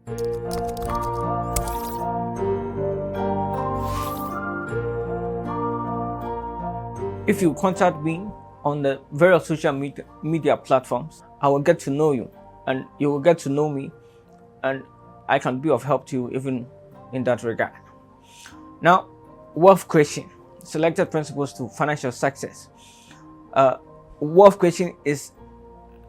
If you contact me on the various social media platforms, I will get to know you and you will get to know me, and I can be of help to you even in that regard. Now, wealth creation, selected principles to financial success. Wealth creation is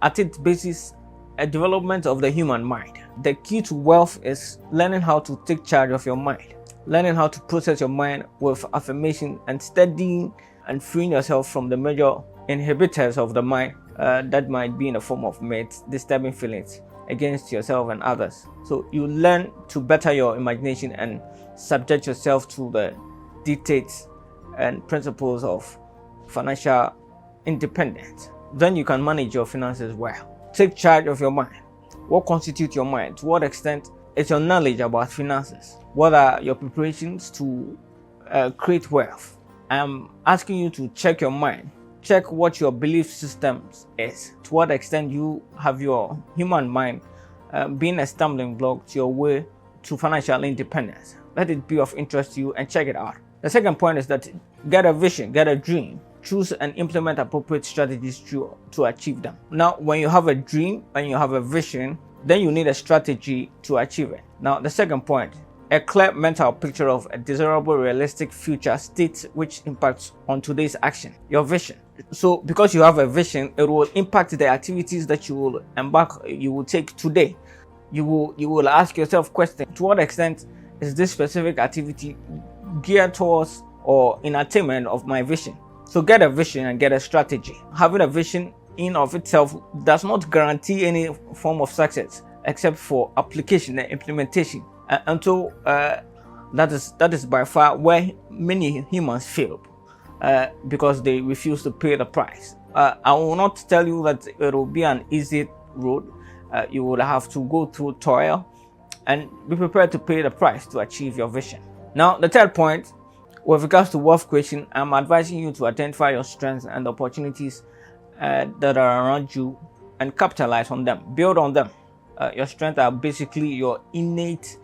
at its basis a development of the human mind. The key to wealth is learning how to take charge of your mind, learning how to process your mind with affirmation and studying and freeing yourself from the major inhibitors of the mind that might be in the form of myths, disturbing feelings against yourself and others. So you learn to better your imagination and subject yourself to the dictates and principles of financial independence. Then you can manage your finances well. Take charge of your mind. What constitutes your mind? To what extent is your knowledge about finances? What are your preparations to create wealth? I'm asking you to check your mind. Check what your belief systems is. To what extent you have your human mind being a stumbling block to your way to financial independence. Let it be of interest to you and check it out. The second point is that get a vision, get a dream. Choose and implement appropriate strategies to achieve them. Now, when you have a dream and you have a vision, then you need a strategy to achieve it. Now, the second point, a clear mental picture of a desirable, realistic future state which impacts on today's action, your vision. So, because you have a vision, it will impact the activities that you will take today. You will ask yourself questions. To what extent is this specific activity geared towards or in attainment of my vision? So get a vision and get a strategy. Having a vision in of itself does not guarantee any form of success except for application and implementation. And so that is by far where many humans fail because they refuse to pay the price. I will not tell you that it will be an easy road. You will have to go through toil and be prepared to pay the price to achieve your vision. Now, the third point, with regards to wealth creation, I'm advising you to identify your strengths and opportunities that are around you and capitalize on them, build on them. Your strengths are basically your innate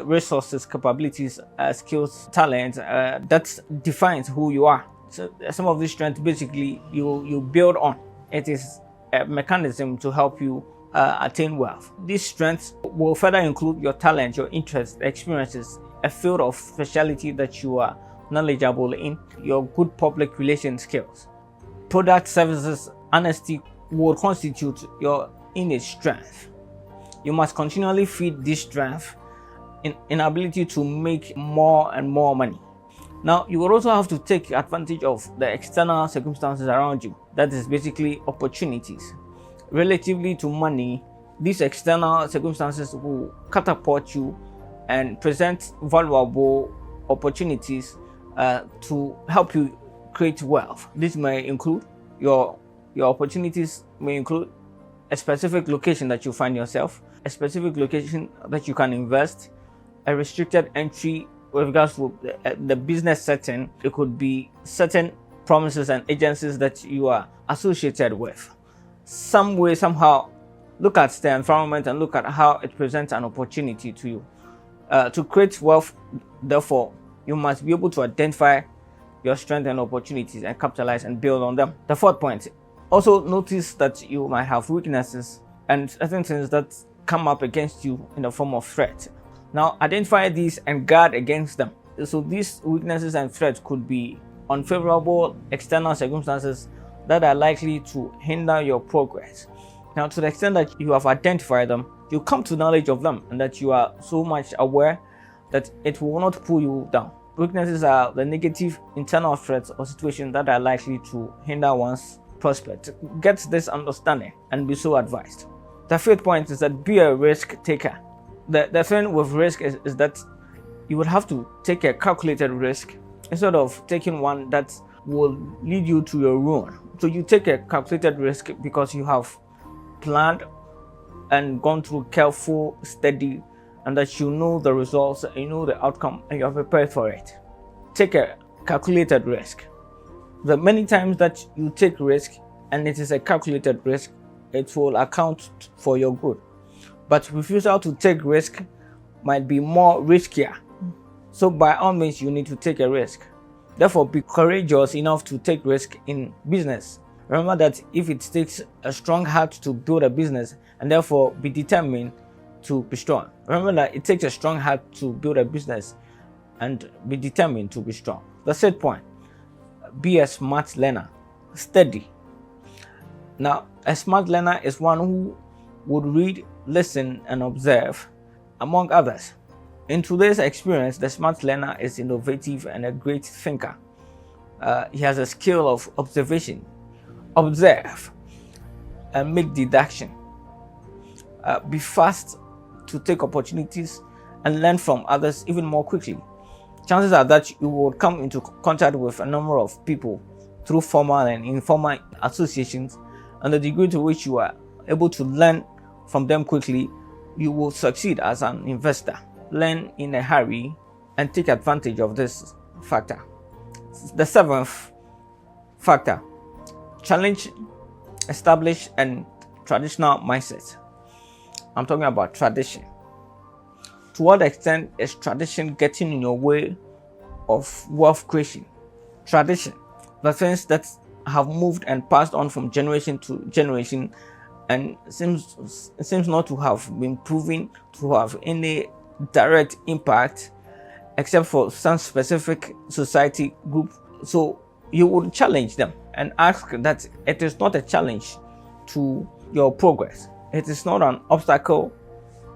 resources, capabilities, skills, talents that defines who you are. So some of these strengths basically you build on. It is a mechanism to help you attain wealth. These strengths will further include your talent, your interests, experiences, a field of specialty that you are knowledgeable in, your good public relation skills. Product, services, honesty will constitute your innate strength. You must continually feed this strength in ability to make more and more money. Now, you will also have to take advantage of the external circumstances around you. That is basically opportunities. Relatively to money, these external circumstances will catapult you and present valuable opportunities to help you create wealth. This may include your opportunities may include a specific location that you find yourself, a specific location that you can invest, a restricted entry with regards to the business setting. It could be certain promises and agencies that you are associated with. Some way, somehow, look at the environment and look at how it presents an opportunity to you. To create wealth, therefore, you must be able to identify your strengths and opportunities and capitalize and build on them. The fourth point, also notice that you might have weaknesses and certain things that come up against you in the form of threat. Now, identify these and guard against them. So these weaknesses and threats could be unfavorable external circumstances that are likely to hinder your progress. Now, to the extent that you have identified them, you come to knowledge of them and that you are so much aware that it will not pull you down. Weaknesses are the negative internal threats or situations that are likely to hinder one's prospect. Get this understanding and be so advised. The fifth point is that be a risk taker. The thing with risk is that you would have to take a calculated risk instead of taking one that will lead you to your ruin. So you take a calculated risk because you have planned and gone through careful study and that you know the results, you know the outcome, and you are prepared for it. Take a calculated risk. The many times that you take risk and it is a calculated risk, it will account for your good. but refusal to take risk might be more riskier. So by all means, you need to take a risk. Therefore, be courageous enough to take risk in business. Remember that if it takes a strong heart to build a business, and therefore be determined to be strong. Remember that it takes a strong heart to build a business and be determined to be strong. The third point, be a smart learner. Study. Now, a smart learner is one who would read, listen, and observe, among others. In today's experience, the smart learner is innovative and a great thinker. He has a skill of observation. Observe and make deduction. Be fast to take opportunities and learn from others even more quickly. Chances are that you will come into contact with a number of people through formal and informal associations, and the degree to which you are able to learn from them quickly, you will succeed as an investor. Learn in a hurry and take advantage of this factor. The seventh factor, challenge established and traditional mindsets. I'm talking about tradition. To what extent is tradition getting in your way of wealth creation? Tradition, the things that have moved and passed on from generation to generation and seems not to have been proven to have any direct impact except for some specific society group. So you would challenge them and ask that it is not a challenge to your progress. It is not an obstacle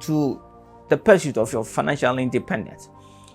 to the pursuit of your financial independence.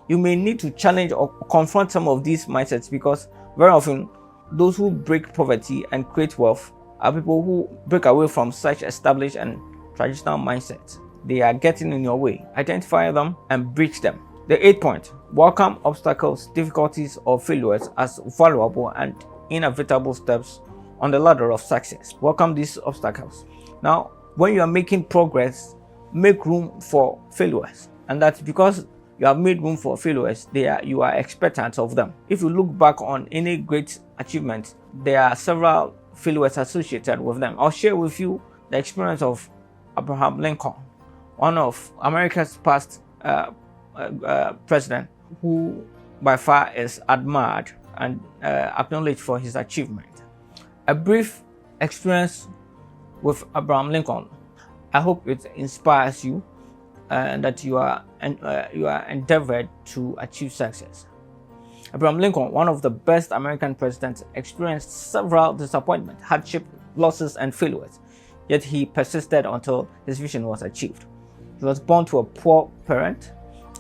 You may need to challenge or confront some of these mindsets, because very often those who break poverty and create wealth are people who break away from such established and traditional mindsets. They are getting in your way. Identify them and breach them. The 8th point, welcome obstacles, difficulties, or failures as valuable and inevitable steps on the ladder of success. Welcome these obstacles. Now, when you are making progress, make room for failures. And that's because you have made room for failures. You are expectant of them. If you look back on any great achievement, there are several failures associated with them. I'll share with you the experience of Abraham Lincoln, one of America's past president, who by far is admired and acknowledged for his achievement. A brief experience with Abraham Lincoln. I hope it inspires you and that you are endeavored to achieve success. Abraham Lincoln, one of the best American presidents, experienced several disappointments, hardship, losses, and failures. Yet he persisted until his vision was achieved. He was born to a poor parent.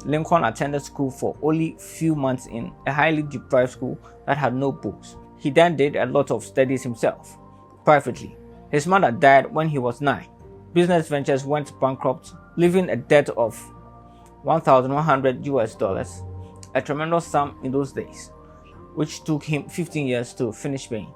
Lincoln attended school for only few months in a highly deprived school that had no books. He then did a lot of studies himself, privately. His mother died when he was 9. Business ventures went bankrupt, leaving a debt of $1,100, a tremendous sum in those days, which took him 15 years to finish paying.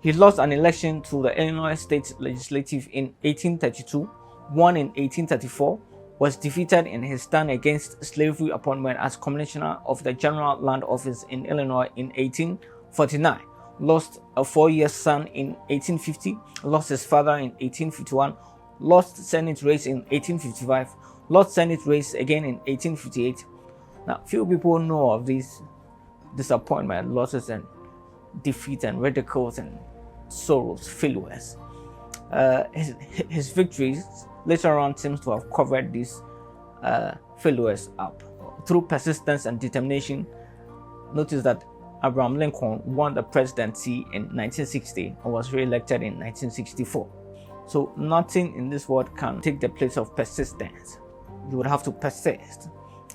He lost an election to the Illinois State Legislative in 1832, won in 1834, was defeated in his stand against slavery appointment as commissioner of the General Land Office in Illinois in 1849, lost a 4-year son in 1850, lost his father in 1851, lost Senate race in 1855, lost Senate race again in 1858. Now, few people know of these disappointment, losses, and defeat, and ridicules, and sorrows, failures. His victories later on seems to have covered these failures up. Through persistence and determination, notice that Abraham Lincoln won the presidency in 1960 and was re-elected in 1964. So nothing in this world can take the place of persistence. You would have to persist.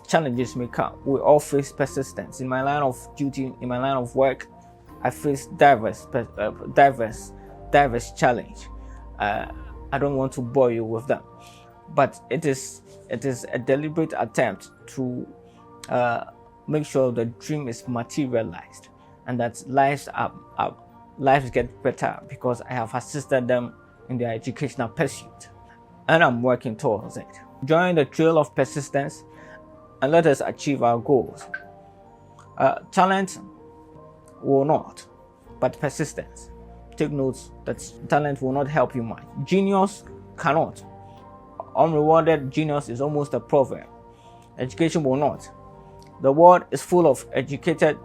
Challenges may come. We all face persistence. In my line of duty, in my line of work, I face diverse challenge. I don't want to bore you with them, but it is a deliberate attempt to make sure the dream is materialized and that lives get better because I have assisted them in their educational pursuit, and I'm working towards it. Join the trail of persistence and let us achieve our goals. Talent will not, but persistence. Take notes that talent will not help you much. Genius cannot. unrewarded genius is almost a proverb. Education will not. The world is full of educated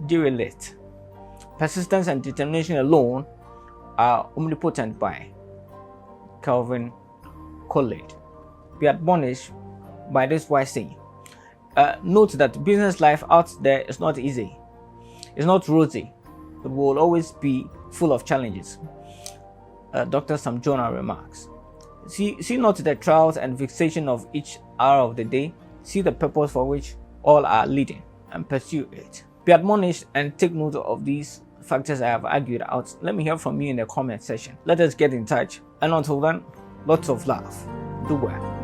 derelict. Persistence and determination alone are omnipotent by Calvin Coolidge. Be admonished by this wise saying. Note that business life out there is not easy. It's not rosy. It will always be full of challenges. Dr. Sam Jonah remarks. See not the trials and vexation of each hour of the day. See the purpose for which all are leading and pursue it. Be admonished and take note of these factors I have argued out. Let me hear from you in the comment section. Let us get in touch. And until then, lots of love. Do well.